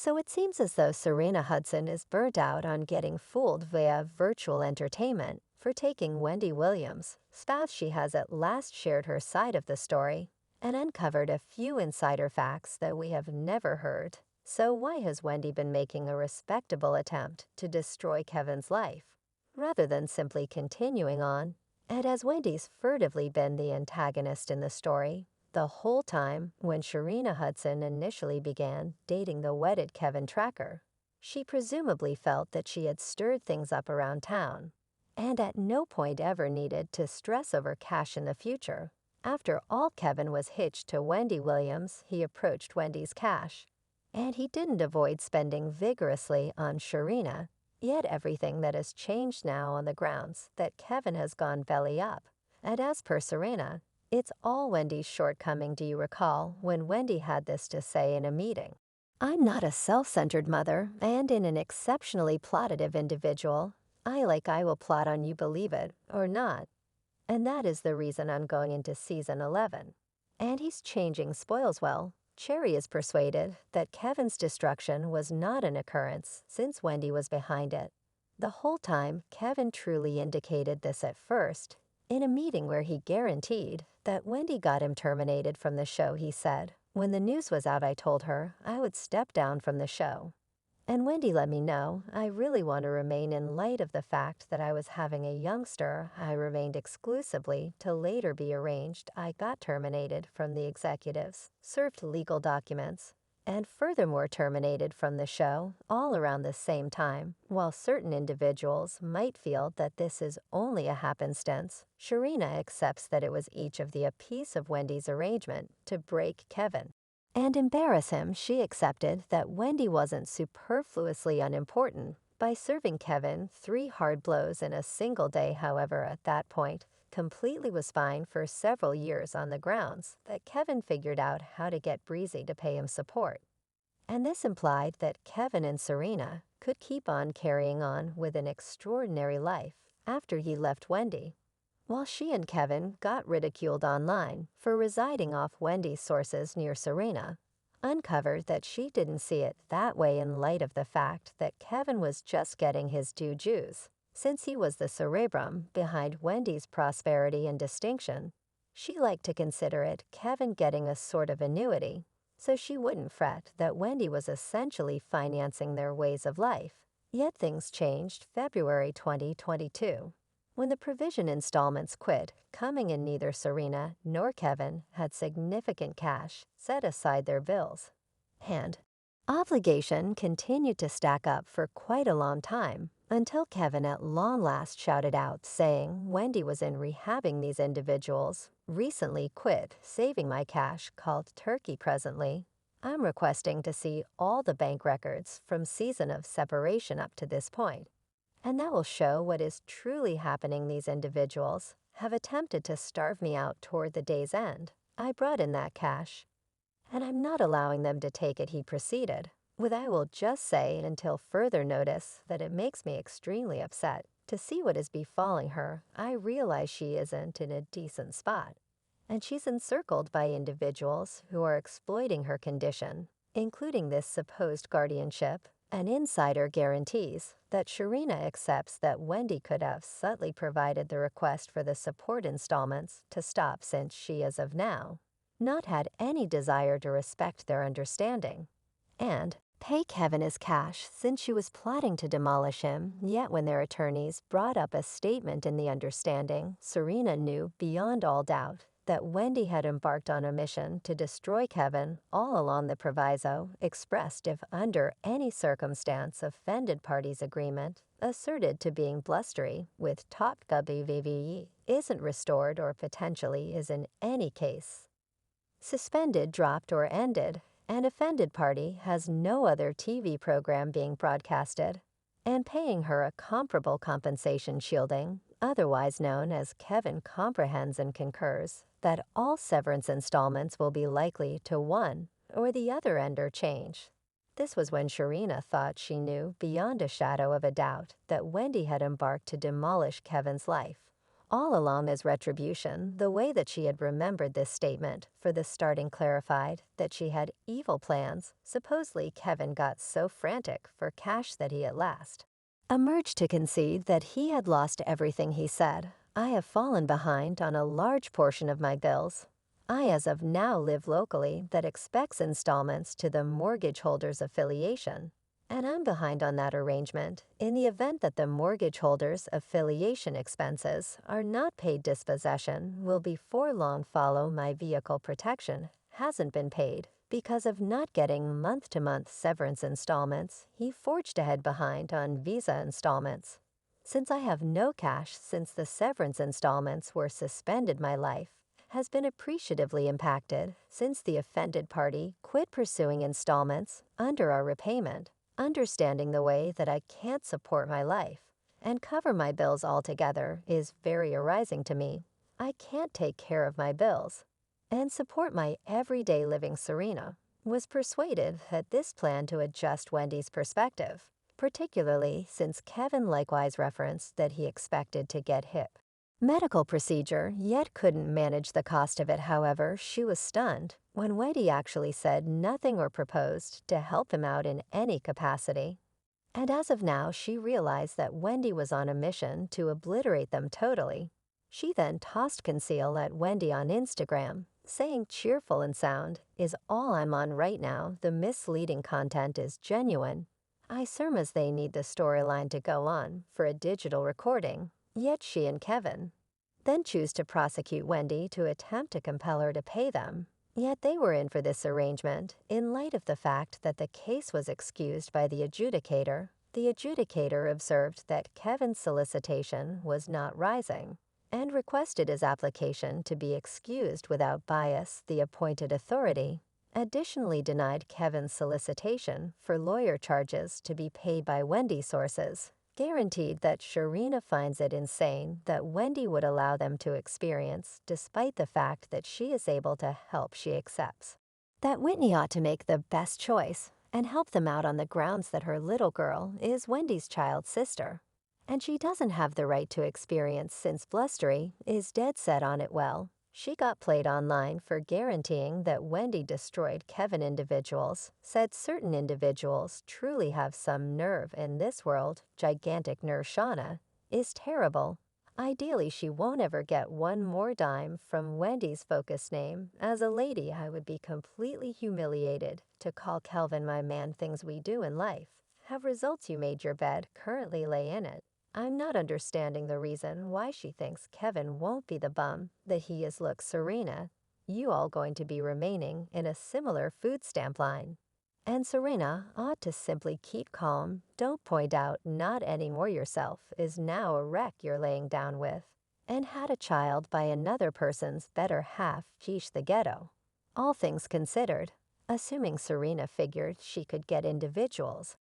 So it seems as though Sharina Hudson is burnt out on getting fooled via virtual entertainment for taking Wendy Williams' spouse. She has at last shared her side of the story and uncovered a few insider facts that we have never heard. So why has Wendy been making a respectable attempt to destroy Kevin's life, rather than simply continuing on? And has Wendy's furtively been the antagonist in the story the whole time when Sharina Hudson initially began dating the wedded Kevin Tracker? She presumably felt that she had stirred things up around town, and at no point ever needed to stress over cash in the future. After all, Kevin was hitched to Wendy Williams. He approached Wendy's cash, and he didn't avoid spending vigorously on Sharina. Yet everything that has changed now on the grounds that Kevin has gone belly up. And as per Sharina, it's all Wendy's shortcoming. Do you recall when Wendy had this to say in a meeting? "I'm not a self-centered mother and in an exceptionally plotative individual. I will plot on you, believe it or not. And that is the reason I'm going into season 11. And he's changing spoils well. Cherry is persuaded that Kevin's destruction was not an occurrence since Wendy was behind it. The whole time, Kevin truly indicated this at first. In a meeting where he guaranteed that Wendy got him terminated from the show, he said, "When the news was out, I told her I would step down from the show. And Wendy let me know I really want to remain in light of the fact that I was having a youngster. I remained exclusively to later be arranged. I got terminated from the executives, served legal documents, and furthermore terminated from the show all around the same time. While certain individuals might feel that this is only a happenstance, Sharina accepts that it was each of a piece of Wendy's arrangement to break Kevin and embarrass him. She accepted that Wendy wasn't superfluously unimportant by serving Kevin 3 hard blows in a single day. However, at that point, completely was fine for several years on the grounds that Kevin figured out how to get Breezy to pay him support. And this implied that Kevin and Sharina could keep on carrying on with an extraordinary life after he left Wendy, while she and Kevin got ridiculed online for residing off Wendy's sources near Sharina, uncovered that she didn't see it that way in light of the fact that Kevin was just getting his due dues, since he was the cerebrum behind Wendy's prosperity and distinction. She liked to consider it Kevin getting a sort of annuity, so she wouldn't fret that Wendy was essentially financing their ways of life. Yet things changed February 2022. When the provision installments quit coming in, neither Sharina nor Kevin had significant cash set aside. Their bills and obligation continued to stack up for quite a long time until Kevin at long last shouted out saying Wendy was in rehabbing these individuals. Recently quit saving my cash called turkey. Presently, I'm requesting to see all the bank records from season of separation up to this point, and that will show what is truly happening. These individuals have attempted to starve me out toward the day's end. I brought in that cash, and I'm not allowing them to take it," he proceeded, with "I will just say until further notice that it makes me extremely upset to see what is befalling her. I realize she isn't in a decent spot, and she's encircled by individuals who are exploiting her condition, including this supposed guardianship. An insider guarantees that Sharina accepts that Wendy could have subtly provided the request for the support installments to stop, since she, as of now, not had any desire to respect their understanding and pay Kevin his cash, since she was plotting to demolish him. Yet when their attorneys brought up a statement in the understanding, Sharina knew beyond all doubt that Wendy had embarked on a mission to destroy Kevin, all along the proviso expressed if under any circumstance offended parties' agreement, asserted to being blustery with top WVVE, isn't restored or potentially is in any case suspended, dropped, or ended, and offended party has no other TV program being broadcasted, and paying her a comparable compensation. Shielding, otherwise known as Kevin, comprehends and concurs that all severance installments will be likely to one or the other end or change. This was when Sharina thought she knew beyond a shadow of a doubt that Wendy had embarked to demolish Kevin's life, All along as retribution, the way that she had remembered this statement for the starting clarified that she had evil plans. Supposedly, Kevin got so frantic for cash that he at last emerged to concede that he had lost everything. He said, "I have fallen behind on a large portion of my bills. I as of now live locally that expects installments to the mortgage holder's affiliation, and I'm behind on that arrangement. In the event that the mortgage holder's affiliation expenses are not paid, dispossession will before long follow. My vehicle protection hasn't been paid. Because of not getting month-to-month severance installments, he forged ahead behind on visa installments. Since I have no cash since the severance installments were suspended, my life has been appreciatively impacted since the offended party quit pursuing installments under our repayment, understanding the way that I can't support my life and cover my bills altogether is very arising to me. I can't take care of my bills and support my everyday living." Sharina was persuaded that this plan to adjust Wendy's perspective, particularly since Kevin likewise referenced that he expected to get hip medical procedure, yet couldn't manage the cost of it. However, she was stunned when Wendy actually said nothing or proposed to help him out in any capacity. And as of now, she realized that Wendy was on a mission to obliterate them totally. She then tossed conceal at Wendy on Instagram, saying cheerful and sound is all I'm on right now. The misleading content is genuine. I surmise they need the storyline to go on for a digital recording. Yet she and Kevin then choose to prosecute Wendy to attempt to compel her to pay them. Yet they were in for this arrangement in light of the fact that the case was excused by the adjudicator. The adjudicator observed that Kevin's solicitation was not rising and requested his application to be excused without bias. The appointed authority additionally denied Kevin's solicitation for lawyer charges to be paid by Wendy. Sources guaranteed that Sharina finds it insane that Wendy would allow them to experience, despite the fact that she is able to help. She accepts that Whitney ought to make the best choice and help them out on the grounds that her little girl is Wendy's child sister, and she doesn't have the right to experience since Blustery is dead set on it. Well, she got played online for guaranteeing that Wendy destroyed Kevin. Individuals said certain individuals truly have some nerve in this world. Gigantic nerve. Shauna is terrible. Ideally, she won't ever get one more dime from Wendy's focus name. As a lady, I would be completely humiliated to call Kelvin my man. Things we do in life have results. You made your bed, currently lay in it. I'm not understanding the reason why she thinks Kevin won't be the bum that he is. Look, Sharina, you all going to be remaining in a similar food stamp line. And Sharina ought to simply keep calm. Don't point out not anymore. Yourself is now a wreck you're laying down with and had a child by another person's better half. Geesh, the ghetto. All things considered, assuming Sharina figured she could get individuals